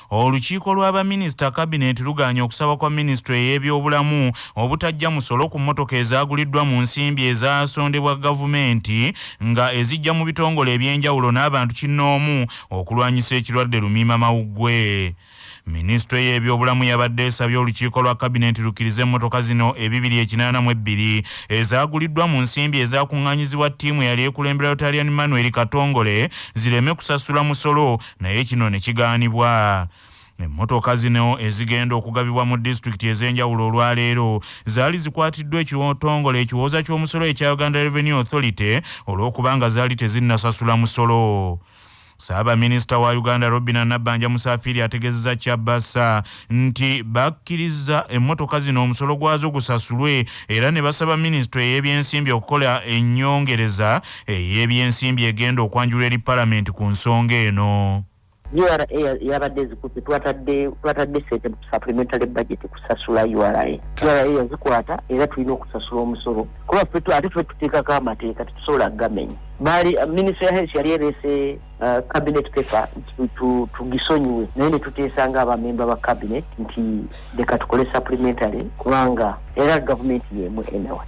Olukiiko lw'abaminisita kabineeti luganya okusaba kwa minisitule y'ebyobulamu obutajja musolo ku mmotoka ezaaguliddwa mu nsimbi ezaasondebwa gavumenti nga ezijja mu bitongole eby'enjawulo n'abantu kinnoomu okulwanyisa ekirwadde lumiimamawuggwe. Minisitule y'ebyobulamu yabadde esabye olukiiko lwa kabineeti lukkirize emmotoka zino 282 ezaaguliddwa mu nsimbi ezaakuŋŋaanyizibwa ttiimu yali ekulembera Rotarian Manuel Katongole zireme kusasula musolo, naye kino ne kigaanibwa. Emmotoka zino ezigenda okugabibwa mu disitulikiti ez'enjawulo olwaleero zaali zikwatiddwa ekitongole ekiwooza ky'omusolo ekya Uganda Revenue Authority olw'okubanga zaali tezinnasasula musolo. Ssaabaminisita wa Uganda Robina Nabbanja Musafiri ategeezezza Kyabassa nti bakkiriza emmotoka zino omusolo gwazo gusasulwe era ne basaba minisitule y'ebyensimbi okukola ennyongereza ey'ebyensimbi egenda okwanjulwa eri palamenti ku nsonga eno. URA yabadde zikutte twatadde ssente mu supplementary budget kusasula URA yazikwata era tulina okusasula omusolo kuba ate twe tuteekako amateeka tetusobola gamenya. Minisitule ya Health yali ereese cabinet paper tugisonyiwe naye ne tuteesanga abamemba ba cabinet nti leka tukole supplementary kubanga era gavumenti yemu enewa.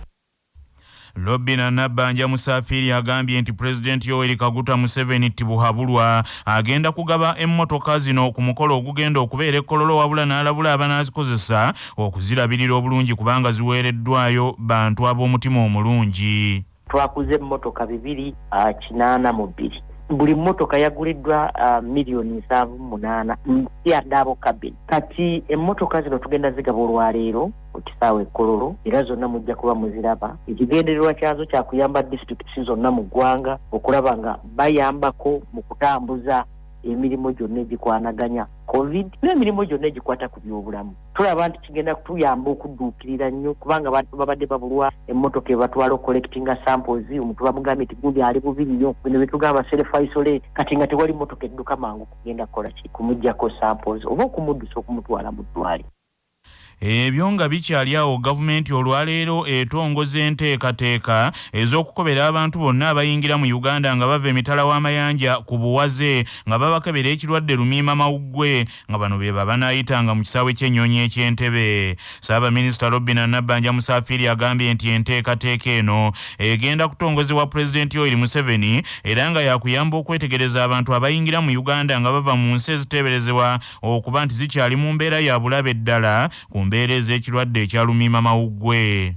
Robina Nabbanja Musafiri agambye nti Pulezidenti Yoweri Kaguta Museven Tibuhabulwa agenda kugaba emmotoka zino ku mukolo ogugenda okubeera ekkololo wabula n'alabula abanaazikozesa okuzirabirira obulungi kubanga ziweereddwayo bantu ab'omutima omulungi. Twakuze emmotoka 282. Buli mmotoka yaguliddwa miliyoni 7.8 mpya abo kabin. Kati emmotoka zino tugenda zigaba olwaleero ku kisaawe Kololo era zonna mujja kuba muziraba. Ekigendererwa kyazo kya kuyamba disitulikiti zonna mu ggwanga okulaba nga bayambako mu kutambuza emirimu gyonna egikwanaganya COVID n'emirimu gyonna egikwata ku byobulamu. Tulaba nti kigenda kutuyamba okudduukirira nnyo kubanga abantu babadde babulwa emmotoka ebatwala collectinga samples omuntu bamugambye nti gundi ali bubi nnyo bino betugamba self-isolate kati nga tewali mmotoka edduka mangu kugenda kukola ki kumuggyako samples oba okumuddusa okumutwala mu ddwaliro. Ebyo nga bikyali awo gavumenti olwaleero etongoza enteekateeka ez'okukobera abantu bonna abayingira mu Uganda nga bava emitala w'amayanja ku buwaze nga babakebera ekirwadde lumiimamawuggwe nga bano be banaayitanga mu kisaawe ky'ennyonyi eky'Entebbe. Ssaabaminisita Robina Nabbanja Musafiri agambye nti enteekateeka eno egenda kutongozebwa Pulezidenti Yoweri Museveni era nga yakuyamba okwetegereza abantu abayingira mu Uganda nga bava mu nsi eziteeberezebwa okuba nti zikyali mu mbeera ya bulabe ddala mbeera ez'ekirwadde ekya lumiimamawuggwe.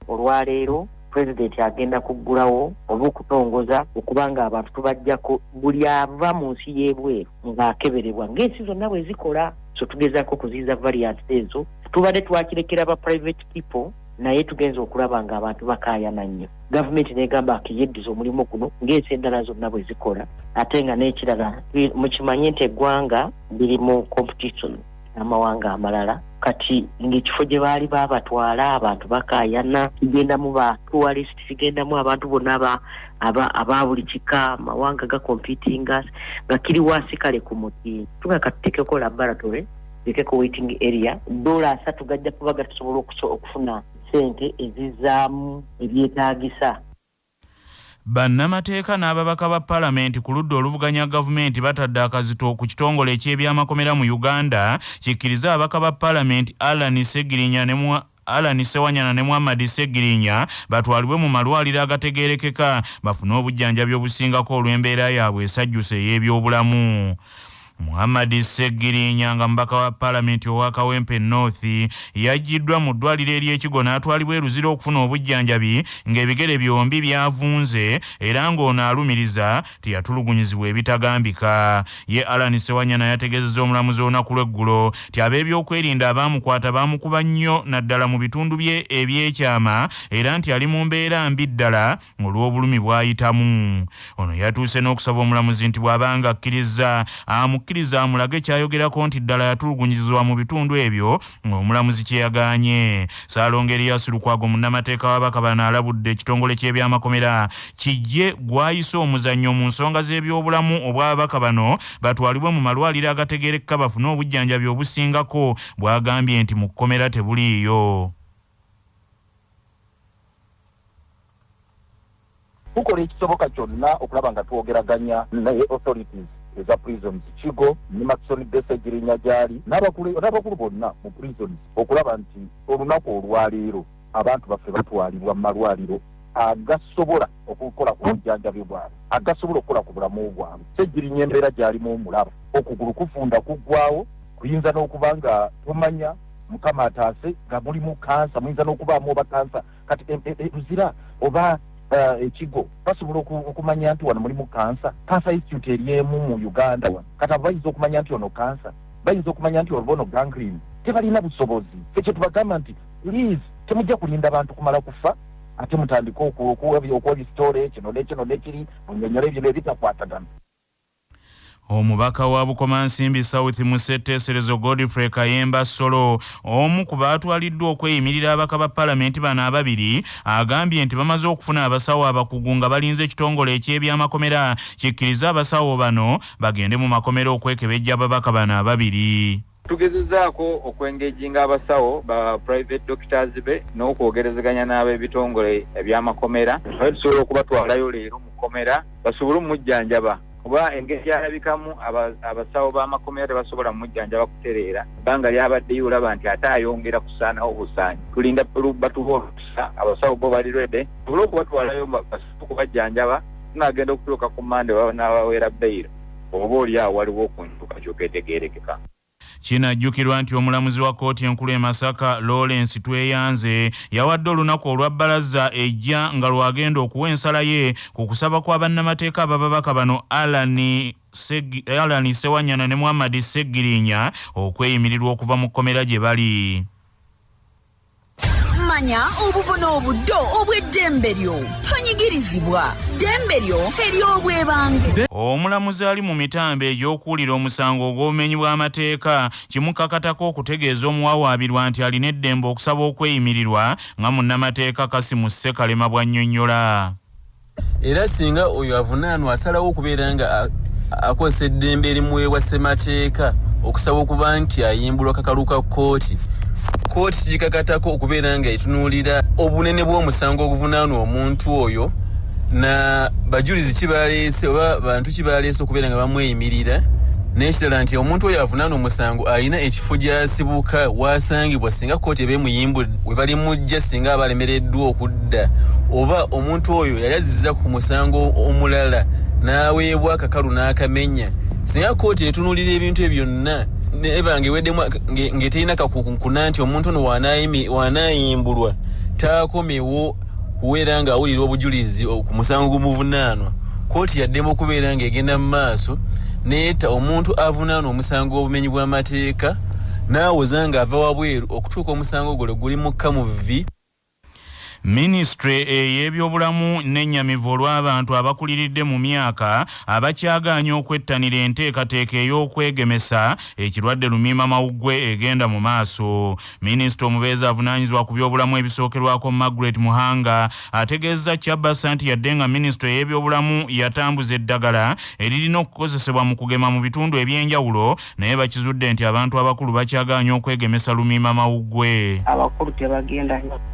Olwaleero Pulezidenti agenda kuggulawo oba okutongoza okubanga abantu tubajjako buli ava mu nsi y'ebweru ng'akeberebwa ng'ensi zonna bwe zikola. So tugezaako okuziyiza variants ezo. Tubadde twakirekera ba private people naye tugenza okulaba nga abantu bakaayana nnyo. Gavumenti negamba akiyeddiza omulimu guno ng'ensi endala zonna bwe zikola ate nga n'ekirala mukimanye nti eggwanga biri mu competition n'amawanga amalala kati ng'ekifo gye baali babatwala abantu bakaayana kigendamu ba tourist kigendamu abantu bonna aba buli kika amawanga ga competinga nga kiri wansi kale ku muti tugaka tuteekeko laboratory tekeko waiting area $3 gajja kuba gatusobola okufuna sente ezizaamu ebyetaagisa. Bannamateeka n'ababaka ba palamenti ku ludda oluvuganya gavumenti batadde akazito ku kitongole eky'ebyamakomera mu Uganda kikkiriza ababaka ba palamenti Alani Sewanyana ne Muhammad Ssegirinya batwalibwe mu malwaliro agategeerekeka bafune obujjanjabi obusingako olw'embeera yaabwe esajjuse ey'ebyobulamu. Muhammad Ssegirinya nga mbaka wa palamenti owa Kawempe North yajjiddwa mu ddwaliro ery'Ekigo n'atwalibwa eruzira okufuna obujjanjabi ng'ebigere byombi byavunze era ng'ono alumiriza teyatulugunyizibwa ebitagambika. Ye Alani Sewanyana yategeezezza omulamuzi olunaku lw'eggulo ti ab'ebyokwerinda abaamukwata baamukuba nnyo naddala mu bitundu bye eby'ekyama era nti ali mu mbeera mbi ddala olw'obulumi bw'ayitamu. Ono yatuuse n'okusaba omulamuzi nti bw'abanga akkiriza amulage kyayogerako nti ddala yatulugunyizibwa mu bitundu ebyo omulamuzi kye yagaanye. Ssaalongo Lukwago munnamateeka w'ababaka bano alabudde ekitongole ky'ebyamakomera kijje gwayisa omuzannyo mu nsonga z'ebyobulamu obw'ababaka bano batwalibwe mu malwaliro agategeerekeka bafune obujjanjabi obusingako bw'agambye nti mu kkomera tebuliiyo. tukola ekisoboka kyonna okulaba nga twogeraganya naye authorities eza prisons Kigo ne Maxon Ssegirinya gyali n'abakulu bonna mu prisons okulaba nti olunaku olwaleero abantu baffe batwalibwa mu malwaliro agasobola okukola ku bujjanjabi bwabwe agasobola okukola ku bulamu bwabwe. Ssegirinya embeera gyalimu omulaba okugulu kufunda kuggwawo kuyinza n'okuba nga tomanya mukama ataase nga mulimu kansa muyinza n'okubaamu oba kansa kati ruzira oba Kigo basobola okumanya nti wano mulimu kansa institute eriemu mu Uganda wano kati abo bayinza okumanya nti ono kansa bayinza okumanya nti olwono gangrene tebalina busobozi ekyo tubagamba nti please temujja kulinda abantu kumala kufa ate mutandika okwebisitore kino nekiri munyonyola ebyo ebitakwatagana. Omubaka wa Bukomansimbi South Museteeserezo Godfrey Kayemba Solo omu ku baatwaliddwa okweyimirira abaka ba Paalamenti bano ababiri agambye nti bamaze okufuna abasawo abakugu nga balinze ekitongole eky'ebyamakomera kikkiriza abasawo bano bagende mu makomera okwekebejja ababaka bano ababiri. Tugezezaako okwengeginga abasawo ba private doctors be n'okwogerezeganya n'ab'ebitongole ebyamakomera tusobola okubatwalayo leero mu komera basobole omujjanjaba kuba engeri yalabikamu abasawo b'amakomera tebasobola mujjanjaba kutereera bbanga lyabaddeyo olaba nti ate ayongera kusaanawo obusaanyi tulinda batuwa olukusa abasawo bo bali rwede tusobole okubatwalayo basobola okubajjanjaba tunagenda okutuuka ku Mande n'abaweera beyiro oba oliawo waliwo okunjuka kyoketegeerekeka. Kinajjukirwa nti omulamuzi wa kkooti enkulu e Masaka Lawrence Tweyanze yawadde olunaku olwa bbalaza ejja nga lwagenda okuwa ensala ye ku kusaba kwa bannamateeka abababaka bano Alani Sewanyana ne Muhammad Ssegirinya okweyimirirwa okuva mu kkomera gye bali. Manya obuvuna obuddo obw'eddembe lyo tonyigirizibwa ddembe lyo ery'obwebange. Omulamuzi ali mu mitambo egy'okuwulira omusango ogw'obumenyi bw'amateeka kimukakatako okutegeeza omuwawaabirwa nti alina eddembe okusaba okweyimirirwa nga munnamateeka Kasimu Ssekalema bw'annyonnyola. Era singa oyo avunaanwa asalawo okubeera nga akozesa eddembe erimuweebwa ssemateeka okusaba okuba nti ayimbulwa kakalu ka kkooti kkooti gikakatako okubeera nga etunuulira obunene bw'omusango oguvunaanwa omuntu oyo na bajulizi kibaleese oba bantu kibaleese okubeera nga bamweyimirira n'ekirala nti omuntu oyo avunaanwa omusango alina ekifo gy'asibuka wasangibwa singa kkooti ebeemuyimbudde we balimujja singa aba alemereddwa okudda oba omuntu oyo yali azizza ku musango omulala n'aweebwa akakalu n'akamenya singa kkooti etunuulira ebintu ebyo byonna nebange weddemu ng'eterina kakunkuna nti omuntu ono waanayimbulwa taakomewo kubeera nga awulira obujulizi ku musango gumuvunaanwa kkooti yaddemu okubeera ng'egenda mu maaso neeta omuntu avunaanwa omusango w'obumenyi bw'amateeka n'awoza ng'ava wabweru okutuuka omusango gwe guli mu kamuvi. Ministry ey'ebyobulamu n'ennyamivu olw'abantu abakuliridde mu myaka abakyagaanya okwettanira enteekateeka ey'okwegemesa ekirwadde lumiima mawuggwe egenda mu maaso. Minisita omubeezi avunaanyizibwa ku byobulamu ebisookerwako Margaret Muhanga ategeezza Kyabasa nti yadde nga minisitule ey'ebyobulamu yatambuza eddagala eririna okukozesebwa mu kugema mu bitundu ebyenjawulo naye bakizudde nti abantu abakulu bakyagaanya okwegemesa lumiima mawuggwe. Abakulu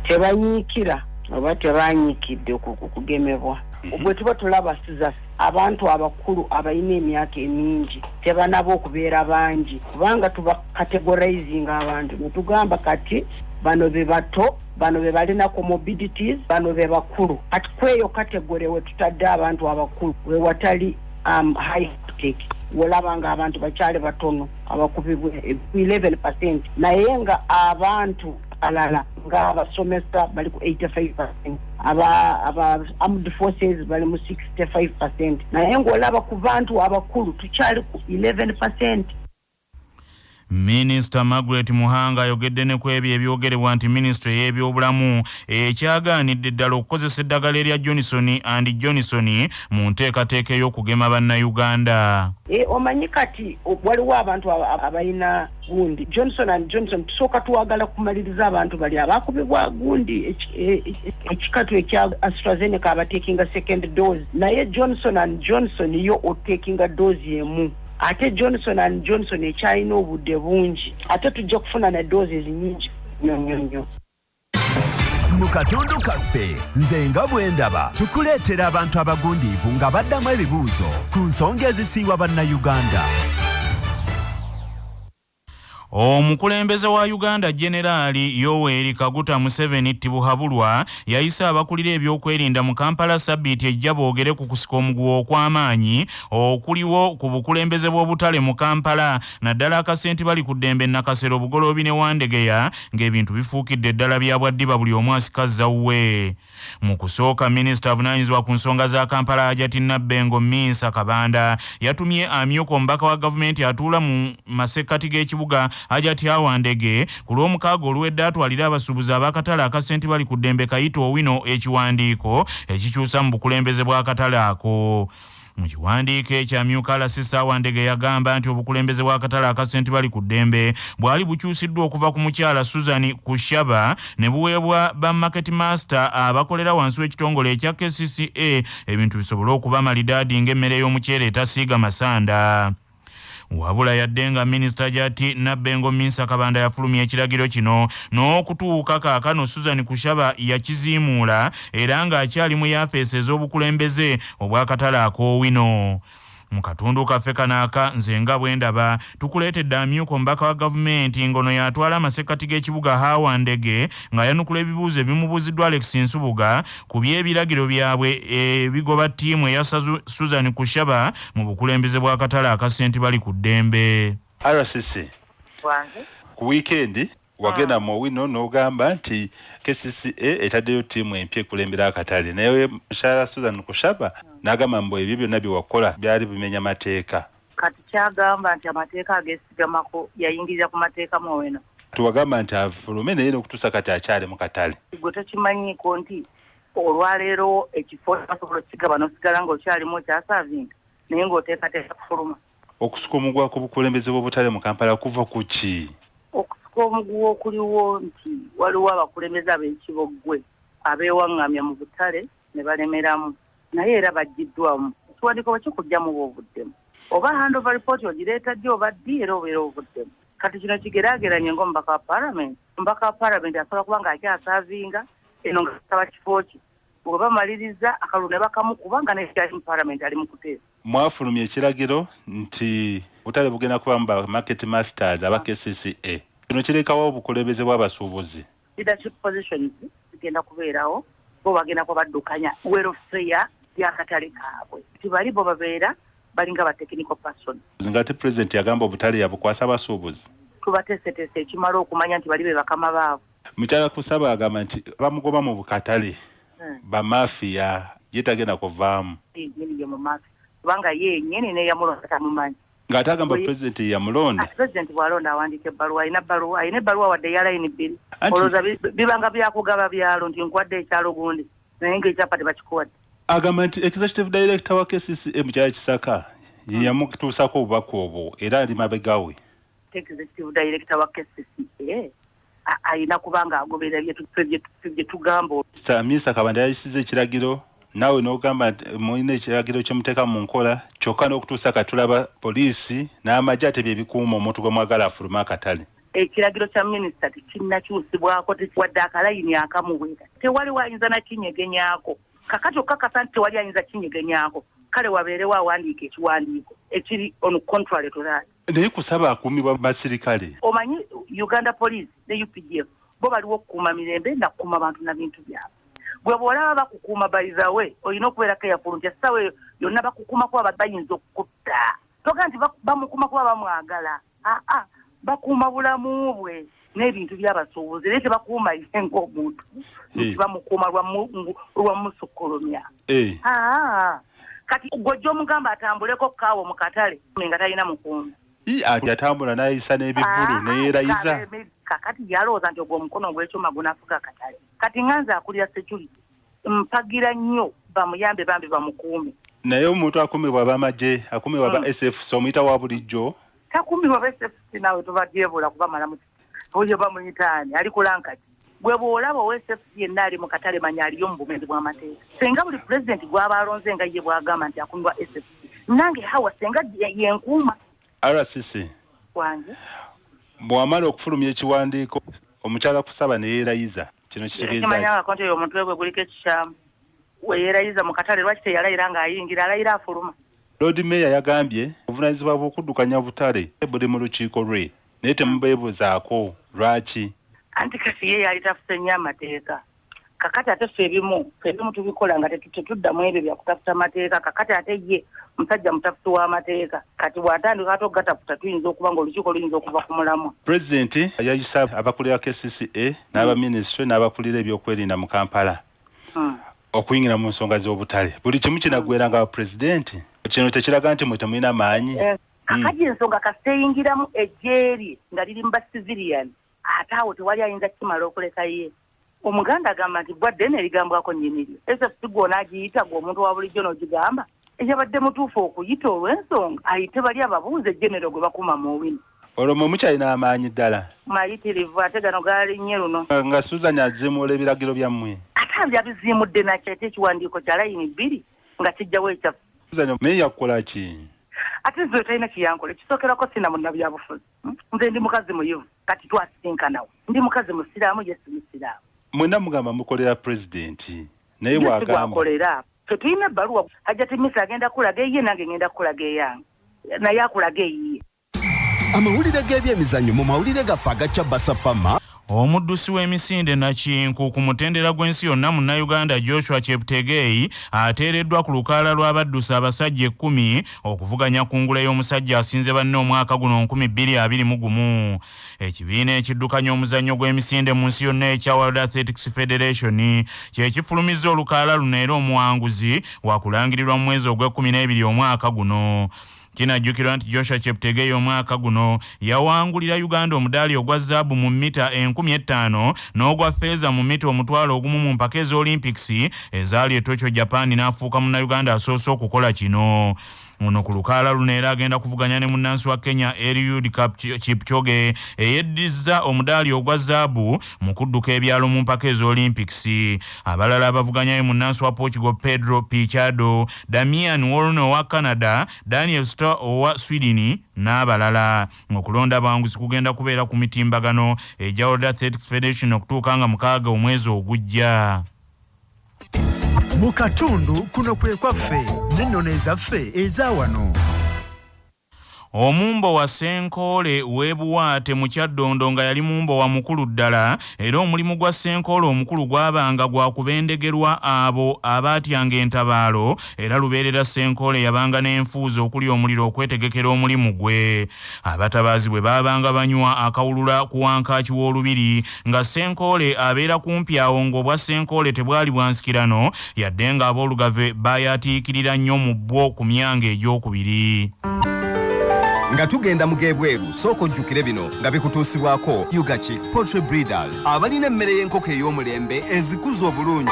tebanyiikira oba tebanyikidde okugemebwa. Bwe tuba tulaba siza abantu abakulu abalina emyaka emingi tebanaba okubeera bangi kubanga tuba categorizing abantu netugamba kati bano be bato bano be balina comorbidities bano be bakulu kati kweyo category we tutadde abantu abakulu we watali high tech wolaba nga abantu bakyali batono abakubibwe 11% naye nga abantu alala nga abasomesa bali ku 85%, aba armed forces bali mu 65%, naye ng'olaba ku bantu abakulu tukyali ku 11%. Minister Margaret Muhanga ayogedde ne ku ebyo ebyogerebwa nti Ministry y'ebyobulamu ekyagaanidde ddala okukozesa eddagala erya Johnson and Johnson mu nteekateeka ey'okugema bannayuganda. Omanyi kati waliwo abantu abalina gundi Johnson and Johnson tusooka tuwagala kumaliriza abantu bali abakubibwa gundi ekikatu ekya AstraZeneca abatekinga second dose, naye Johnson and Johnson yo otekinga dose emu. Ate Johnson and Johnson ekyalina obudde bungi ate tujja kufuna na doses nyingi nnyo. mu katundu kaffe nze nga bwe ndaba tukuleetera abantu abagundiivu nga baddamu ebibuuzo ku nsonga ezisiiwa bannayuganda. Omukulembeze wa Uganda Generali Yoweri Kaguta Museven Tibuhabulwa yayisa abakulira ebyokwerinda mu Kampala sabbiiti ejja boogere ku kusika omuguwa okw'amaanyi okuliwo ku bukulembeze bw'obutale mu Kampala naddala akasenti bali ku ddembe Nakasero Bugoloobi ne Wandegeya ng'ebintu bifuukidde eddala bya bwaddiba buli omu asikazza wuwe. Mu kusooka minisita avunaanyizibwa ku nsonga za Kampala Hajati Nabbengo Minsa Kabanda yatumye amyuka omubaka wa gavumenti atuula mu masekkati g'ekibuga Hajati Awandege ku lw'omukaaga oluwedde atwalira abasuubuzi ab'akatale akasenti bali ku ddembe Kayito Owino ekiwandiiko ekikyusa mu bukulembeze bw'akatale ako. Mu kiwandiiko ekyamyuka Alasisa Awandege yagamba nti obukulembeze bw'akatale akasenti bali ku ddembe bwali bukyusiddwa okuva ku mukyala Susan Kushaba ne buweebwa ba market master abakolera wansi w'ekitongole ekya KCCA ebintu bisobole okuba malidaadi ng'emmere y'omuceere etasiiga masanda. Wabula yadde nga minisita Hajati Nabbengo Minsa Kabanda yafulumya ekiragiro kino n'okutuuka kaakano Susan Kushaba yakiziimuula era ng'akyali mu yafeesi ez'obukulembeze obw'akatale ak'Owino. Mu katundu kaffe kanaaka nze nga bwe ndaba tukuleetedde amyuka omubaka wa gavumenti ngono yatwala amasekkati g'ekibuga Hawandege nga yanukula ebibuuzo ebimubuuziddwa Alex Nsubuga ku by'ebiragiro byabwe ebigoba ttiimu eya Susan Kushaba mu bukulembeze bw'akatale akasenti bali ku ddembe. RCC ku weekend wagenda mu Owino n'ogamba nti KCCA etaddeyo ttiimu empya ekulembera akatale naye mukyala Susan Kushaba n'agamba mbu ebyo byonna bye wakola byali bimenya mateeka. Kati kyagamba nti amateeka agesigamako yayingirira ku mateeka mu Owino. Tuwagamba nti afulume naye n'okutuusa kati akyali mu katale. Gwe tokimanyiiko nti olwaleero ekifo basobola okigaba n'osigala ng'okyalimu okyasaavinga naye ng'oteekateeka kufuluma. Okusuka omugwa ku bukulembeze bw'obutale mu Kampala kuva ku ki? Okusuka omuguwa okuliwo nti waliwo abakulembeze ab'ekiboggwe abeewaŋŋamya mu butale ne balemeramu naye era bajjiddwamu. Ekiwandiiko bakikugyamu Obuddemu oba handover report ogireeta ddi oba ddi era obeera Obuddemu. Kati kino kigeraageranye ng'omubaka wa Parliament. Omubaka wa Parliament asobola kuba ng'akyasaavinga eno nga asaba kifo ki bwe bamaliriza akalulu ne bakamukuba nga n'ekyali mu Parliament ali mu kuteesa. Mwafulumya ekiragiro nti butale bugenda kuba mu market masters aba KCCA. Kino kirekawo obukulembeze bw'abasuubuzi. Leadership positions zigenda kubeerawo bo bagenda kuba baddukanya welfare y'akatale kaabwe. Tibali bo babeera balinga ba technical person. Ngate president yagamba obutale yabukwasa abasuubuzi. Tubateeseteese ekimala okumanya nti bali be bakama baabo. Mukyala Kusaba agamba nti bamugoba mu bukatale bamafiya yetagenda kuvaamu. Ye mu mafiya kubanga yennyini n'eyamulonda tamumanyi. Ng'ate agamba president yamulonda. President bw'alonda awandiika ebbaluwa ayina ebbaluwa wadde ya layini bbiri. Olowooza bibanga byakugaba byalo nti nkwadde ekyalo gundi naye ng'ekyapa tebakikuwadde. Agamba nti executive director wa KCCA mukyala Kisaka yamutuusako obubaka obwo era ali mabegawe. Executive director wa KCCA ayina kubanga agoberera bye tugamba. Minsa Kabanda yayisiza ekiragiro naawe n'ogamba nti mulina ekiragiro kyemuteeka mu nkola kyokka n'okutuusa katulaba poliisi n'amagye ate bye bikuuma omuntu gwe mwagala afuluma akatale. Ekiragiro kya minisita tekinnakyusibwako wadde akalayini akamuweera. Tewali wayinza na kinyegenyaako. Kakati okakasa nti tewali ayinza kinyegenyaako. Kale wabeerewo awandiika ekiwandiiko ekiri on contrary to that. Naye Kusaba akuumibwa basirikale. Omanyi Uganda Police ne UPDF bo baliwo okukuuma mirembe nakukuuma bantu na bintu byabwe. Gwe bw'olaba bakukuuma bayizawe olina okubeera careful nti essaawa eyo yonna bakukuuma kuba bayinza okukutta. Toga nti bamukuuma kuba bamwagala. Bakuuma bulamu bwe n'ebintu by'abasuubuzi naye tebakuuma ye ng'omuntu nti bamukuuma lwa musukkulumya. Kati gw'ojja omugamba atambuleko kaawo mu katale nga talina mukuumi. Yatambula n'ayisa n'ebivulu neyeerayiza. Kakati yalowooza nti ogwo omukono gw'ekyuma gunaafuga akatale. Kati nganze akulira security mpagira nnyo bamuyambe bambi bamukuume. Naye omuntu akuumibwa ab'amagye akuumibwa aba SFC omuyita wa bulijjo. Takuumibwa aba SFC naawe tobadyebula kuba malamu oyo bamuyitaani ali kulankati. Gwe bw'olaba owa SFC yenna ali mu katale manya aliyo mu bumenzi bw'amateeka. Senga buli pulezidenti gw'aba alonze nga ye bw'agamba nti akuumibwa SFC nange hawa senga yenkuuma. RCC wange bw'amala okufulumya ekiwandiiko omukyala Kusaba ne yeerayiza kino kitegeeza kimanya akonto y'omuntu we guliko ekishamu weerayiza mu katale lwaki teyalayira ng'ayingira alayira afuluma. Lord Mayor yagambye obuvunaanyizibwa bw'okuddukanya butale buli mu lukiiko lwe naye temubeebuzaako lwaki. Anti kati ye yali tafuse nnyo amateeka. Kakati ate ffe ebimu tubikola nga tetuddamu ebyo byakutafuta amateeka. Kakati ate ye musajja mutafuti w'amateeka. Kati bw'atandika ate okugatafuta tuyinza okuba ng'olukiiko luyinza okuva ku mulamwa. Pulezidenti yayisa abakulira KCCA n'abaminisitule n'abakulira ebyokwerinda mu Kampala okuyingira mu nsonga z'obutale. Buli kimu kinagweranga Pulezidenti. Kino tekiraga nti mwe temulina maanyi. Kakati ensonga kasiteyingiramu ejjeeri nga liri mu basiviliani ate awo tewali ayinza kimala okuleka ye. Omuganda agamba nti bwadde nerigambwako nnyiniryo. SFC gwona agiyita gwe omuntu wa bulijjo n'ogigamba. Eyabadde mutuufu okuyita olw'ensonga ayite bali ababuuze genero gwe bakuma mu wino. Olwo mwe mukyalina amaanyi ddala. Mayitirivu ate gano gaalinnye luno. Nga Susan azimuula ebiragiro byammwe. Ate byabizimudde nakyo ate ekiwandiiko kya layini 2 nga kijjawo ekyaffe. Susan Meya yakola ki? Ate nze talina kiyankola ekisookerako sina munnabyabufuzi. Nze ndi mukazi muyivu kati twasisinkanawo. Ndi mukazi musiraamu ye si musiraamu. Mwenna mugamba mukolera Pulezidenti naye bw'agamba tetulina ebbaluwa Hajjati Misa agenda kulaga ye nange ngenda kulaga eyange naye akulaga eyiye. Amawulire g'ebyemizannyo mu mawulire gaffe agaca Basafama. Omuddusi w'emisinde Nakinku ku mutendera gw'ensi yonna mu Uganda Joshua Cheptegei ateereddwa ku lukaala lw'abaddusi abasajja 10 okuvuganya ku ngula y'omusajja asinze banne omwaka guno 2021. Ekibiina ekiddukanya omuzannyo gw'emisinde mu nsi yonna ekya World Athletics Federation kye kifulumizza olukaala luno era omuwanguzi wakulangirirwa mu mwezi ogw'e12 omwaka guno. Kinajjukirwa nti Joshua Cheptegei omwaka guno yawangulira Uganda omudaali ogwa zaabu mu mita 1500 n'ogwa ffeeza mu mita omutwalo ogumu mu mpaka ez'Olympics ezaali e Tokyo Japan n'afuuka munnayuganda asoose okukola kino. Ono ku lukaala luno era agenda kuvuganya ne munnansi wa Kenya Eliud Kipchoge eyeddizza omudaali ogwa zaabu mu kudduka ebyalo mu mpaka ez'Olympics. Abalala abavuganya munnansi wa Portugal Pedro Pichado, Damian Warren owa Canada, Daniel Starr owa Sweden n'abalala. Okulonda abanguzi kugenda kubeera ku mitimbagano egya World Athletics Federation okutuuka nga 6 omwezi ogujja. Mu katundu kuno kwe kwaffe n'ennono ezaffe ezawano. Omumbo wa Senkole webuwaate mu Kyaddondo nga yali mumbo wa mukulu ddala era omulimu gwa Senkole omukulu gwabanga gwa kubendegerwa abo abaatyanga entabaalo era lubeerera Senkole yabanga n'enfuuzi okuli omuliro okwetegekera omulimu gwe. Abatabaazi bwe baabanga banywa akawulula ku wankaaki w'olubiri nga Senkole abeera kumpi awo ng'obwa Senkole tebwali bwansikirano yadde nga aboolugave baayatiikirira nnyo mu bwo ku myanga egy'okubiri. Nga tugenda mugebweru soko ojjukire bino nga bikutuusibwako Yugachi Poultry Breeders abalina emmere y'enkoko ey'omulembe ezikuza obulungi.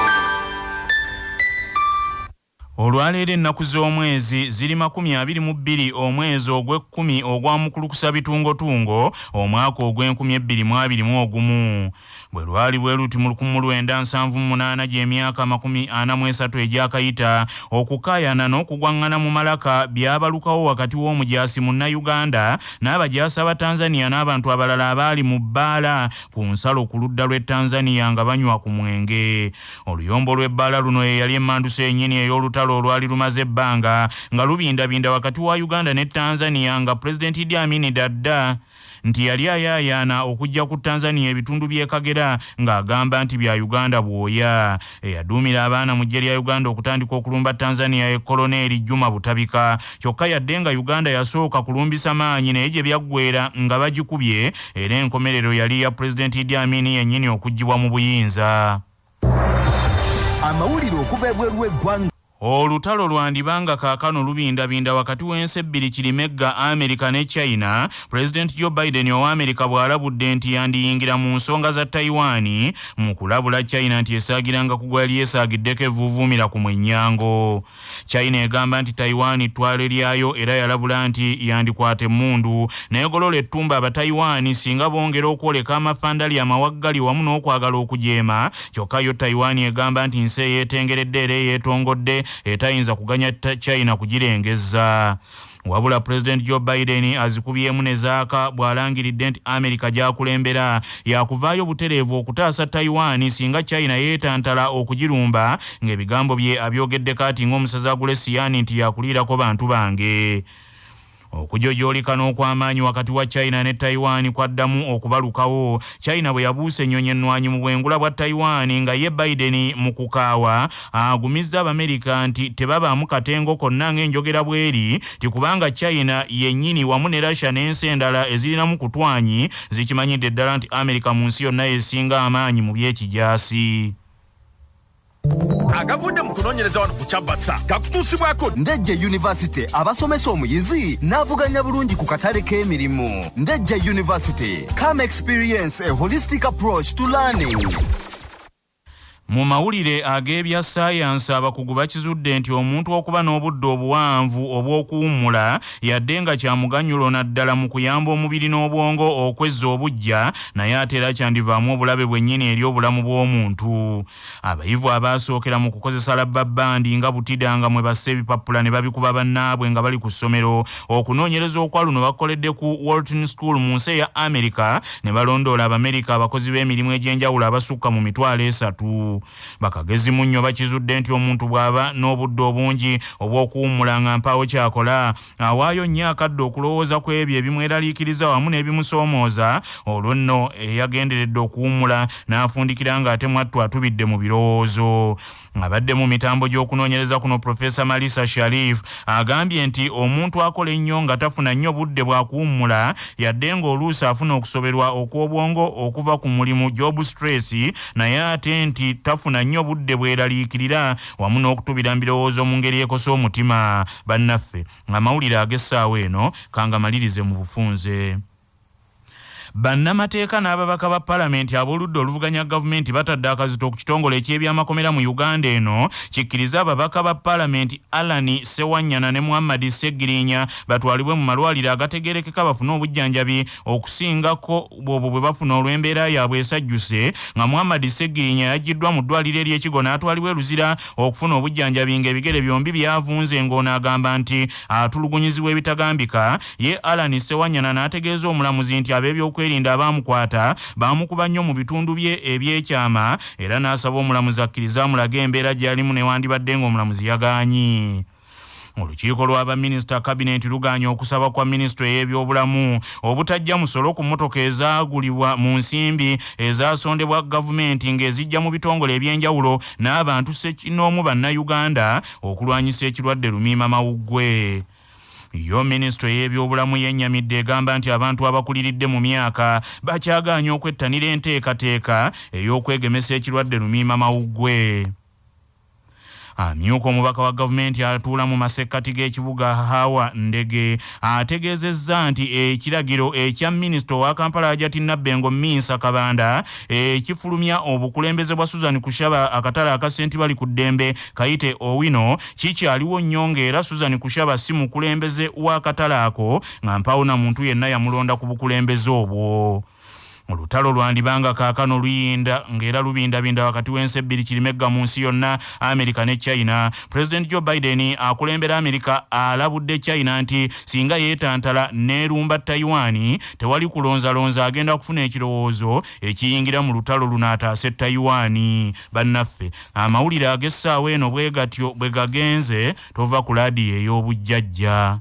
Olwaleero ennaku z'omwezi ziri 22 omwezi ogw'e10 ogwa mukulukusa bitungotungo omwaka ogw'2021. Bwe lwali bwe luti mu 1978 gy'emyaka 43 egyakayita okukaayana n'okugwaŋŋana mu malaka byabalukawo wakati w'omujaasi munnayuganda n'abajaasi aba Tanzania n'abantu abalala abaali mu bbaala ku nsalo ku ludda lw'e Tanzania nga banywa ku mwenge. Oluyombo lw'ebbaala luno ye yali emmanduso ennyini ey'olutalo olwali lumaze ebbanga nga lubindabinda wakati wa Uganda ne Tanzania nga President Idi Amin Dada nti yali ayaayaana okujja ku Tanzania ebitundu by'e Kagera ng'agamba nti bya Uganda bwoya. Eyaduumira abaana mu ggye lya Uganda okutandika okulumba Tanzania ye Koloneli Juma Butabika kyokka yadde nga Uganda yasooka kulumbisa maanyi naye gye byaggweera nga bagikubye era enkomerero yali ya President Idi Amin yennyini okuggibwa mu buyinza. Amawulire okuva ebweru w'eggwanga. Olutalo lwandibanga kaakano lubindabinda wakati w'ensi ebbiri Kirimegga America ne China. President Joe Biden owa America bw'alabudde nti yandiyingira mu nsonga za Taiwan mu kulabula China nti esaagiranga kugwa yali esaagiddeko evvuuvuumira ku mwenyango. China egamba nti Taiwan ttwale lyayo era yalabula nti yandikwata emmundu n'egolola ettumba Abataiwan singa bongera okwoleka amafandali amawaggali wamu n'okwagala okujeema. Kyokka yo Taiwan egamba nti nsi eyeetengeredde era eyeetongodde etayinza kuganya China kugirengeza. wabula President Joe Biden azikubyemu ne zaaka bw'alangiridde nti America gy'akulembera yakuvaayo butereevu okutaasa Taiwan singa China yeetantala okugirumba ng'ebigambo bye abyogedde kati ng'omusaza Agulesiyani nti yakuliirako bantu bange. Okujojolika n'okw'amaanyi wakati wa China ne Taiwan kwaddamu okubalukawo. China bwe yabuusa ennyonyi ennwanyi mu bwengula bwa Taiwan nga ye Biden mu kukaawa agumizza Abamerika nti tebabaamu katengo konna ng'enjogera bweri ti kubanga China yennyini wamu ne Russia n'ensi endala ezirinamu kutwanyi zikimanyidde ddala nti Amerika mu nsi yonna esinga amaanyi mu by'ekijaasi. Agavudde mu kunoonyereza wano ku Kyabasa gakutuusibwako Ndejje University abasomesa omuyizi n'avuganya bulungi ku katale k'emirimu. Ndejje University, come experience a holistic approach to learning. Mu mawulire ag'ebya science abakugu bakizudde nti omuntu okuba n'obudde obuwanvu obw'okuwummula yadde nga kyamuganyulo naddala mu kuyamba omubiri n'obwongo okwezza obujja naye ate era kyandivaamu obulabe bwennyini eri obulamu bw'omuntu. Abayivu abaasookera mu kukozesa labbabandi nga butidanga mwe bassa ebipapula ne babikuba bannaabwe nga bali ku ssomero okunoonyereza okwa luno bakoledde ku Walton School mu nsi eya America ne balondoola Abamerika abakozi b'emirimu egy'enjawulo abasukka mu 300. Bakagezi munnyo bakizudde nti omuntu bw'aba n'obudde obungi obw'okuwummula nga mpaawo kyakola awaayo nnyo akadde okulowooza ku ebyo ebimweraliikiriza wamu n'ebimusoomooza olwo nno eyagenderedde okuwummula n'afundikira ng'ate mwattu atubidde mu birowoozo. Abadde mu mitambo gy'okunoonyereza kuno Profesa Malisa Sharif agambye nti omuntu akola ennyo nga tafuna nnyo budde bwa kuwummula yadde ng'oluusi afuna okusoberwa okw'obwongo okuva ku mulimu job stress naye ate nti tafuna nnyo budde bweraliikirira wamu n'okutubira mbirowoozo mu ngeri ekosa omutima. Bannaffe amawulire ag'essaawa eno kanga malirize mu bufunze. Bannamateeka n'ababaka ba Paalamenti ab'oludda oluvuganya gavumenti batadde akazito ku kitongole eky'ebyamakomera mu Uganda eno kikkiriza ababaka ba Paalamenti Alani Ssewanyana ne Muhammad Ssegirinya batwalibwe mu malwaliro agategeerekeka bafune obujjanjabi okusingako bw'obwo bwe bafuna olw'embeera yaabwe esajjuse nga Muhammad Ssegirinya yaggiddwa mu ddwaliro ery'Ekigo n'atwalibwa Luzira okufuna obujjanjabi ng'ebigere byombi byavunze ng'ono agamba nti atulugunyizibwa ebitagambika. Ye Alani Ssewanyana n'ategeeza omulamuzi nti ab'ebyokwerinda abaamukwata baamukuba nnyo mu bitundu bye ebyekyama era n'asaba omulamuzi akkiriza amulaga embeera gy'alimu newandibadde ng'omulamuzi yagaanyi. Olukiiko lw'abaminisita kabinenti luganya okusaba kwa minisitule y'ebyobulamu obutajja musolo ku mmotoka ezaagulibwa mu nsimbi ezaasondebwa gavumenti ng'ezijja mu bitongole eby'enjawulo n'abantu ssekinnoomu bannayuganda okulwanyisa ekirwadde lumiimamawuggwe. Yo minisitule y'ebyobulamu yennyamidde egamba nti abantu abakuliridde mu myaka bakyagaanya okwettanira enteekateeka ey'okwegemesa ekirwadde lumiimamawuggwe. Amyuka omubaka wa gavumenti atuula mu masekkati g'ekibuga Hawa Ndege ategeezezza nti ekiragiro ekya minisita owa Kampala Hajati Nabbengo Minsa Kabanda ekifulumya obukulembeze bwa Susan Kushaba akatale aka Ssentibali ku Ddembe Kayite Owino kikyaliwo nnyo ng'era Susan Kushaba si mukulembeze w'akatale ako nga mpaawo na muntu yenna yamulonda ku bukulembeze obwo. Olutalo lwandibanga kaakano luyinda ng'era lubindabinda wakati w'ensi ebbiri kirimegga mu nsi yonna Amerika ne China. President Joe Biden akulembera Amerika alabudde China nti singa yeetantala n'erumba Taiwan tewali kulonzalonza agenda kufuna ekirowoozo ekiyingira mu lutalo luno ataase Taiwan. Bannaffe amawulire ag'essaawa eno bwe gatyo bwe gagenze tova ku laadiyo ey'obujjajja.